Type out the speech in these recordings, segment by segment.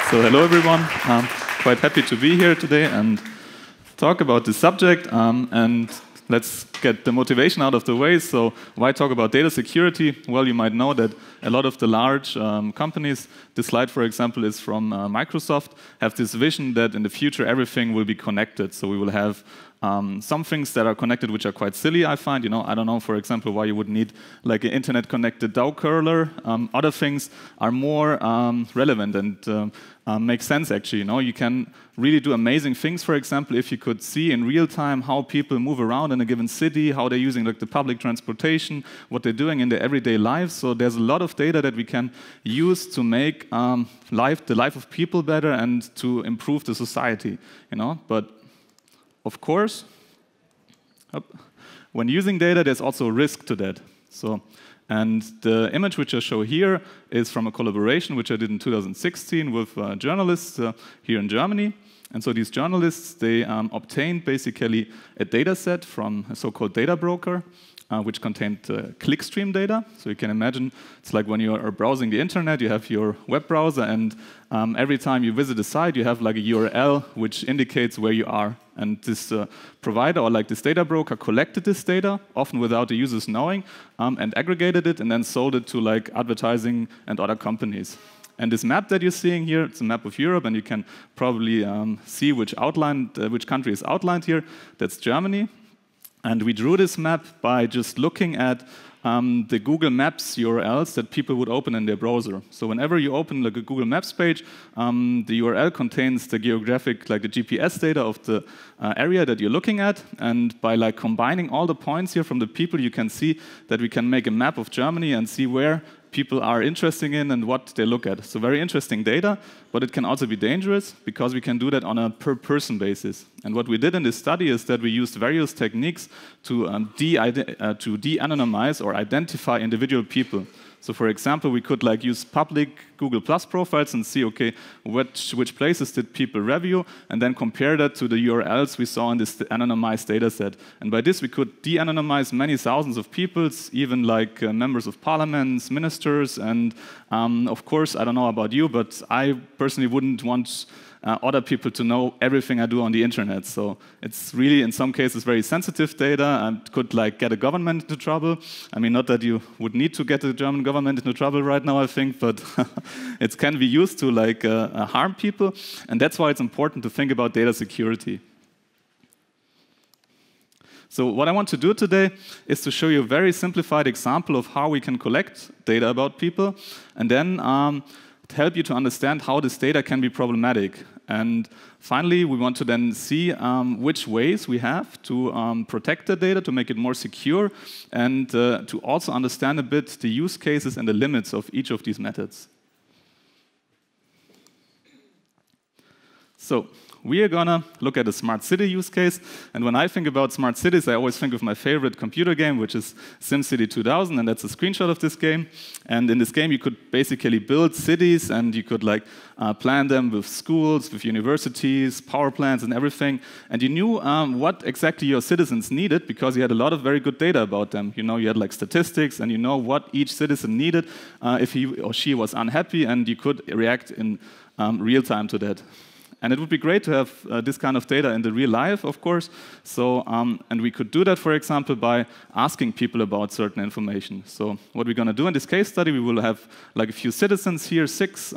So hello everyone, I'm quite happy to be here today and talk about this subject, and let's get the motivation out of the way. So why talk about data security? Well, you might know that a lot of the large companies, this slide for example is from Microsoft, have this vision that in the future everything will be connected. So we will have some things that are connected which are quite silly, I find. I don't know, for example, why you would need like an internet-connected DAO curler. Other things are more relevant and make sense, actually. You can really do amazing things, for example, if you could see in real time how people move around in a given city, how they're using like the public transportation, what they're doing in their everyday lives. So there's a lot of data that we can use to make the life of people better and to improve the society. But of course, when using data, there's also a risk to that. And the image which I show here is from a collaboration which I did in 2016 with journalists here in Germany. And so these journalists, they obtained basically a data set from a so-called data broker, which contained clickstream data. So you can imagine it's like when you are browsing the internet, you have your web browser, and every time you visit a site, you have like a URL which indicates where you are. And this provider or like this data broker collected this data, often without the users knowing, and aggregated it and then sold it to like advertising and other companies. And this map that you're seeing here, it's a map of Europe, and you can probably see which country is outlined here. That's Germany. And we drew this map by just looking at the Google Maps URLs that people would open in their browser. So whenever you open like a Google Maps page, the URL contains the geographic, like the GPS data of the area that you're looking at. And by like combining all the points here from the people, you can see that we can make a map of Germany and see where people are interested in and what they look at. So very interesting data, but it can also be dangerous because we can do that on a per-person basis. And what we did in this study is that we used various techniques to de-anonymize or identify individual people. So for example, we could like use public Google Plus profiles and see, okay, which places did people review, and then compare that to the URLs we saw in this anonymized data set. And by this, we could de-anonymize many thousands of people, even like members of parliaments, ministers, and of course, I don't know about you, but I personally wouldn't want other people to know everything I do on the internet. So it's really, in some cases, very sensitive data and could like get a government into trouble. I mean, not that you would need to get the German government into trouble right now, I think, but it can be used to like harm people. And that's why it's important to think about data security. So what I want to do today is to show you a very simplified example of how we can collect data about people, and then help you to understand how this data can be problematic. And finally, we want to then see which ways we have to protect the data, to make it more secure, and to also understand a bit the use cases and the limits of each of these methods. So we are going to look at a smart city use case. And when I think about smart cities, I always think of my favorite computer game, which is SimCity 2000, and that's a screenshot of this game. And in this game, you could basically build cities, and you could like plan them with schools, with universities, power plants, and everything. And you knew what exactly your citizens needed because you had a lot of very good data about them. You had like statistics, and you know what each citizen needed if he or she was unhappy, and you could react in real time to that. And it would be great to have this kind of data in the real life, of course. So, and we could do that, for example, by asking people about certain information. So what we're going to do in this case study, we will have like a few citizens here, 6,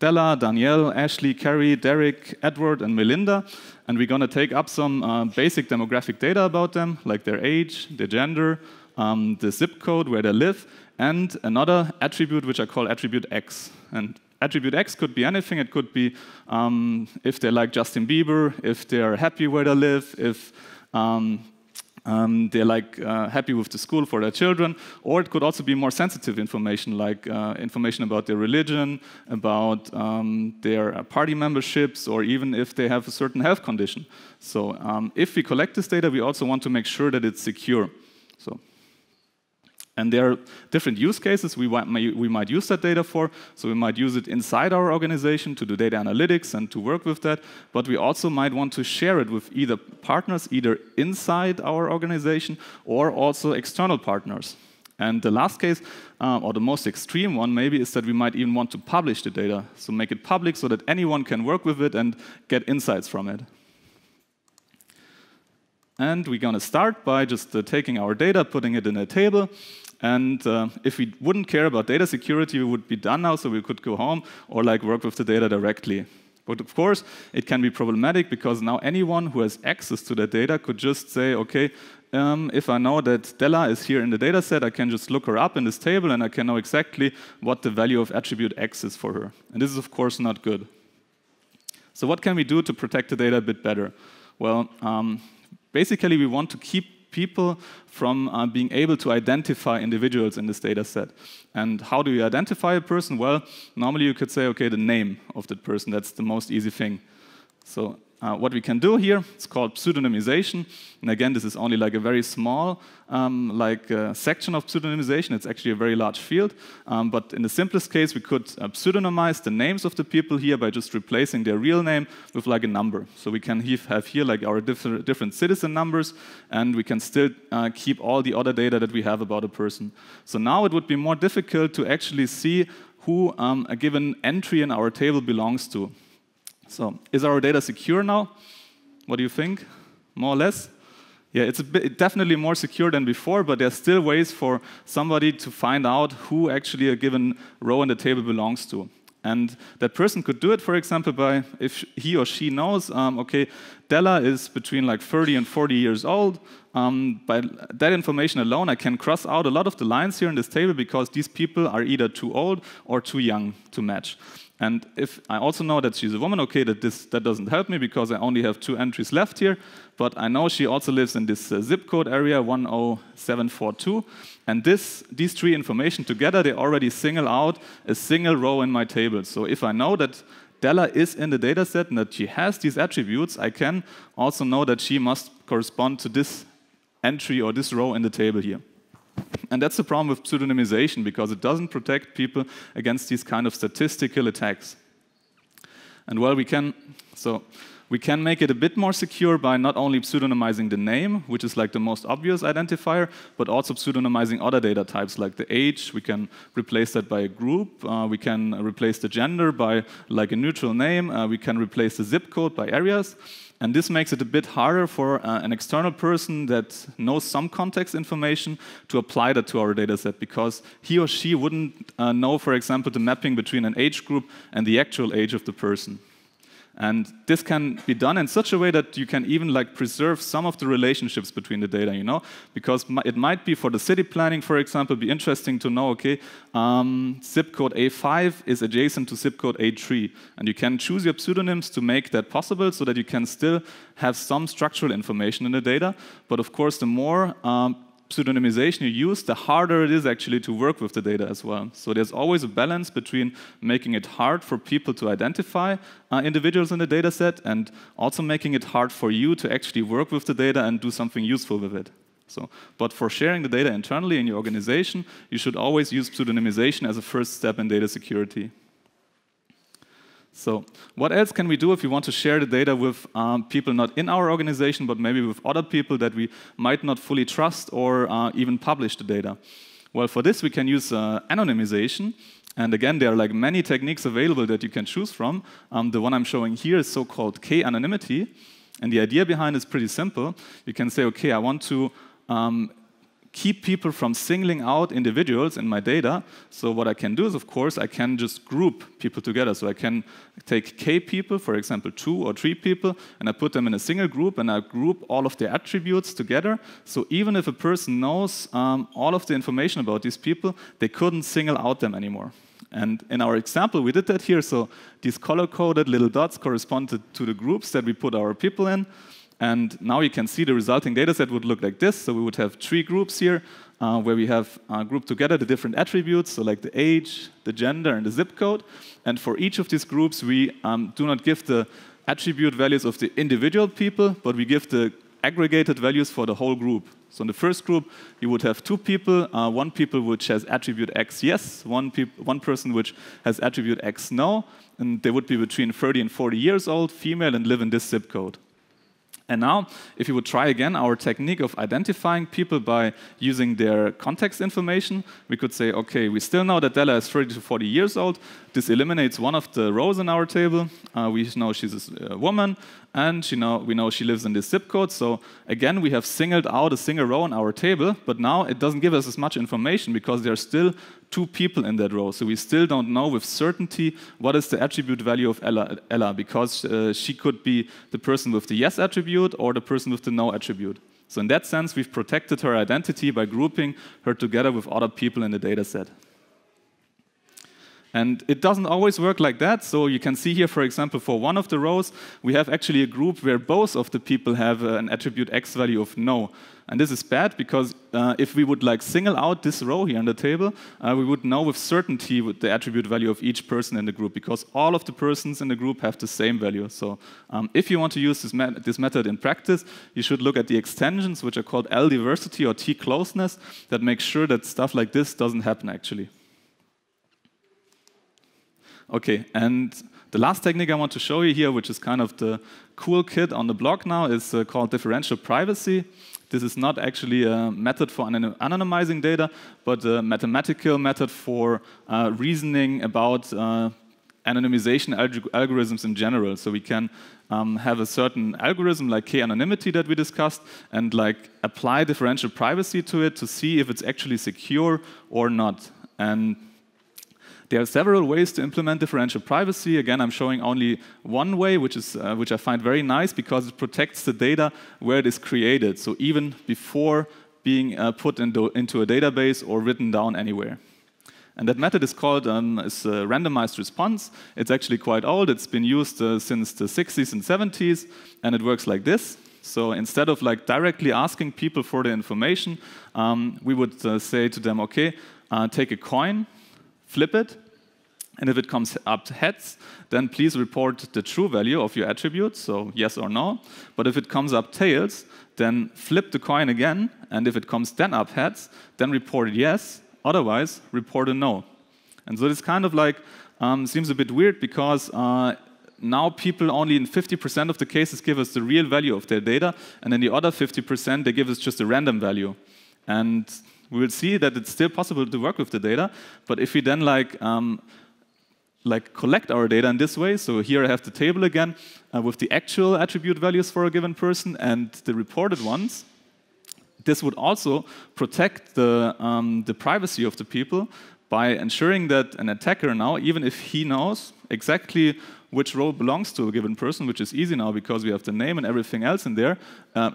Della, Danielle, Ashley, Carrie, Derek, Edward, and Melinda. And we're going to take up some basic demographic data about them, like their age, their gender, the zip code where they live, and another attribute which I call attribute X. And attribute X could be anything. It could be if they're like Justin Bieber, if they're happy where they live, if they're like happy with the school for their children, or it could also be more sensitive information, like information about their religion, about their party memberships, or even if they have a certain health condition. So if we collect this data, we also want to make sure that it's secure. And there are different use cases we might use that data for. So we might use it inside our organization to do data analytics and to work with that. But we also might want to share it with either partners, either inside our organization or also external partners. And the last case, or the most extreme one maybe, is that we might even want to publish the data. So make it public so that anyone can work with it and get insights from it. And we're going to start by just taking our data, putting it in a table. And if we wouldn't care about data security, we would be done now, so we could go home or like work with the data directly. But of course, it can be problematic because now anyone who has access to that data could just say, okay, if I know that Della is here in the data set, I can just look her up in this table and I can know exactly what the value of attribute X is for her. And this is, of course, not good. So what can we do to protect the data a bit better? Well, basically, we want to keep people from being able to identify individuals in this data set. And how do you identify a person? Well, normally you could say, okay, the name of that person. That's the most easy thing. So what we can do here, it's called pseudonymization. And again, this is only like a very small section of pseudonymization. It's actually a very large field. But in the simplest case, we could pseudonymize the names of the people here by just replacing their real name with like a number. So we can have here like our different citizen numbers, and we can still keep all the other data that we have about a person. So now it would be more difficult to actually see who a given entry in our table belongs to. So is our data secure now? What do you think? More or less? Yeah, it's definitely more secure than before, but there's still ways for somebody to find out who actually a given row in the table belongs to. And that person could do it, for example, by if he or she knows, okay, Della is between like 30 and 40 years old. By that information alone, I can cross out a lot of the lines here in this table because these people are either too old or too young to match. And if I also know that she's a woman, okay, that doesn't help me because I only have 2 entries left here. But I know she also lives in this zip code area, 10742. And these 3 information together, they already single out a single row in my table. So if I know that Della is in the data set and that she has these attributes, I can also know that she must correspond to this entry or this row in the table here. And that's the problem with pseudonymization, because it doesn't protect people against these kind of statistical attacks. And well, we can make it a bit more secure by not only pseudonymizing the name, which is like the most obvious identifier, but also pseudonymizing other data types like the age. We can replace that by a group. We can replace the gender by like a neutral name. We can replace the zip code by areas. And this makes it a bit harder for an external person that knows some context information to apply that to our data set, because he or she wouldn't know, for example, the mapping between an age group and the actual age of the person. And this can be done in such a way that you can even like preserve some of the relationships between the data, you know? Because it might be for the city planning, for example, be interesting to know, okay, zip code A5 is adjacent to zip code A3. And you can choose your pseudonyms to make that possible so that you can still have some structural information in the data. But of course, the more pseudonymization you use, the harder it is actually to work with the data as well. So there's always a balance between making it hard for people to identify individuals in the data set and also making it hard for you to actually work with the data and do something useful with it. But for sharing the data internally in your organization, you should always use pseudonymization as a first step in data security. So what else can we do if we want to share the data with people not in our organization, but maybe with other people that we might not fully trust or even publish the data? Well, for this, we can use anonymization. And again, there are like many techniques available that you can choose from. The one I'm showing here is so-called k-anonymity. And the idea behind it is pretty simple. You can say, okay, I want to keep people from singling out individuals in my data. So what I can do is, of course, I can just group people together. So I can take k people, for example, 2 or 3 people, and I put them in a single group, and I group all of their attributes together. So even if a person knows all of the information about these people, they couldn't single out them anymore. And in our example, we did that here. So these color-coded little dots corresponded to the groups that we put our people in. And now you can see the resulting data set would look like this. So we would have 3 groups here where we have grouped together the different attributes, so like the age, the gender, and the zip code. And for each of these groups, we do not give the attribute values of the individual people, but we give the aggregated values for the whole group. So in the first group, you would have 2 people, one people which has attribute X yes, one person which has attribute X no, and they would be between 30 and 40 years old, female, and live in this zip code. And now, if you would try again our technique of identifying people by using their context information, we could say, okay, we still know that Della is 30 to 40 years old. This eliminates one of the rows in our table. We know she's a woman, and we know she lives in this zip code. So again, we have singled out a single row in our table, but now it doesn't give us as much information because there are still 2 people in that row. So we still don't know with certainty what is the attribute value of Ella because she could be the person with the yes attribute or the person with the no attribute. So in that sense, we've protected her identity by grouping her together with other people in the data set. And it doesn't always work like that. So you can see here, for example, for one of the rows, we have actually a group where both of the people have an attribute x value of no. And this is bad because if we would single out this row here in the table, we would know with certainty what the attribute value of each person in the group because all of the persons in the group have the same value. So if you want to use this method in practice, you should look at the extensions, which are called L diversity or T closeness, that make sure that stuff like this doesn't happen actually. Okay, and the last technique I want to show you here, which is kind of the cool kid on the block now, is called differential privacy. This is not actually a method for anonymizing data, but a mathematical method for reasoning about anonymization algorithms in general. So we can have a certain algorithm like k-anonymity that we discussed and apply differential privacy to it to see if it's actually secure or not. And there are several ways to implement differential privacy. Again, I'm showing only one way, which I find very nice because it protects the data where it is created, so even before being put into a database or written down anywhere. And that method is called randomized response. It's actually quite old. It's been used since the 60s and 70s, and it works like this. So instead of directly asking people for the information, we would say to them, okay, take a coin, flip it, and if it comes up heads, then please report the true value of your attribute, so yes or no. But if it comes up tails, then flip the coin again, and if it comes then up heads, then report yes, otherwise report a no. And so this kind of seems a bit weird because now people only in 50% of the cases give us the real value of their data, and in the other 50% they give us just a random value. And we will see that it's still possible to work with the data, but if we then collect our data in this way, so here I have the table again with the actual attribute values for a given person and the reported ones, this would also protect the privacy of the people by ensuring that an attacker now, even if he knows exactly which row belongs to a given person, which is easy now because we have the name and everything else in there,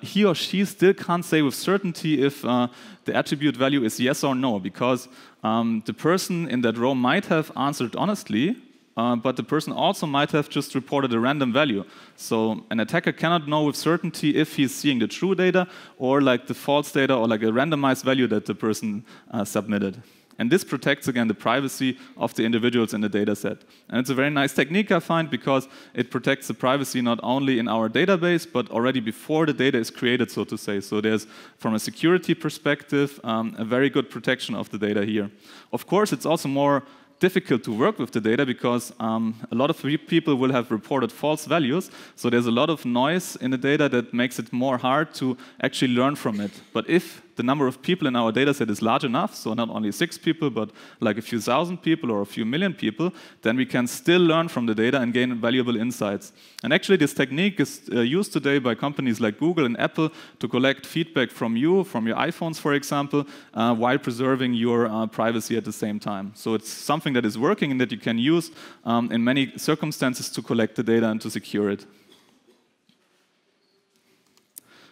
he or she still can't say with certainty if the attribute value is yes or no, because the person in that row might have answered honestly, but the person also might have just reported a random value. So an attacker cannot know with certainty if he's seeing the true data or the false data or a randomized value that the person submitted. And this protects, again, the privacy of the individuals in the data set. And it's a very nice technique, I find, because it protects the privacy not only in our database, but already before the data is created, so to say. So there's, from a security perspective, a very good protection of the data here. Of course, it's also more difficult to work with the data because a lot of people will have reported false values. So there's a lot of noise in the data that makes it more hard to actually learn from it. But if the number of people in our data set is large enough, so not only 6 people, but a few thousand people or a few million people, then we can still learn from the data and gain valuable insights. And actually, this technique is used today by companies like Google and Apple to collect feedback from you, from your iPhones, for example, while preserving your privacy at the same time. So it's something that is working and that you can use in many circumstances to collect the data and to secure it.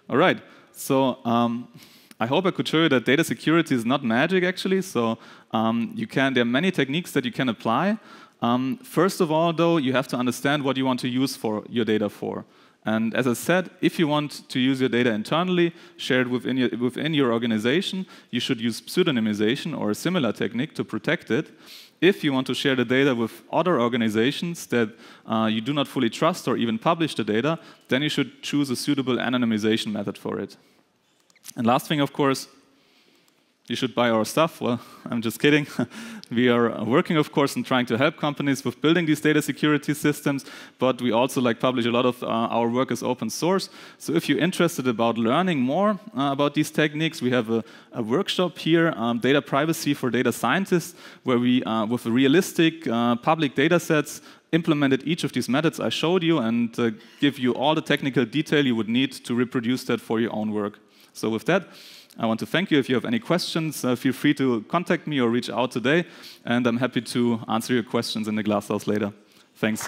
All right, so I hope I could show you that data security is not magic, actually. So there are many techniques that you can apply. First of all, though, you have to understand what you want to use your data for. And as I said, if you want to use your data internally, share it within your organization, you should use pseudonymization or a similar technique to protect it. If you want to share the data with other organizations that you do not fully trust or even publish the data, then you should choose a suitable anonymization method for it. And last thing, of course, you should buy our stuff. Well, I'm just kidding. We are working, of course, on trying to help companies with building these data security systems, but we also publish a lot of our work as open source. So if you're interested about learning more about these techniques, we have a workshop here, Data Privacy for Data Scientists, where we, with realistic public data sets, implemented each of these methods I showed you and give you all the technical detail you would need to reproduce that for your own work. So with that, I want to thank you. If you have any questions, feel free to contact me or reach out today, and I'm happy to answer your questions in the Glasshouse later. Thanks.